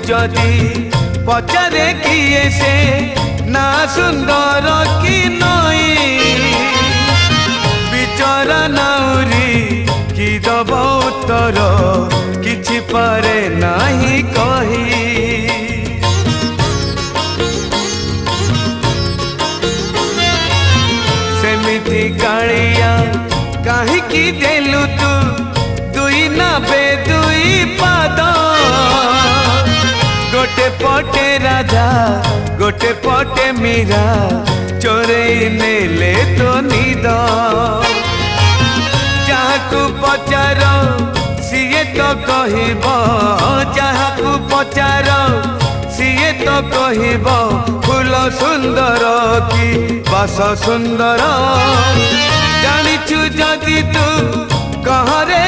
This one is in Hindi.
जदि पचारे किए से ना सुंदर कि नई बिचरा नाउरी कि दब उत्तर किछि पारे नाही कही सेमिति कालिया काहीकि देलु तू दुई ना बेदुई पाद गोटे पटे राजा गोटे पटे मीरा चोरई नेले तो निद जहाकू पचार सीए तो कहब जहाकू पचार सीए तो कहब फूल सुंदर कि बास सुंदर जानिछु जदि तू कहरे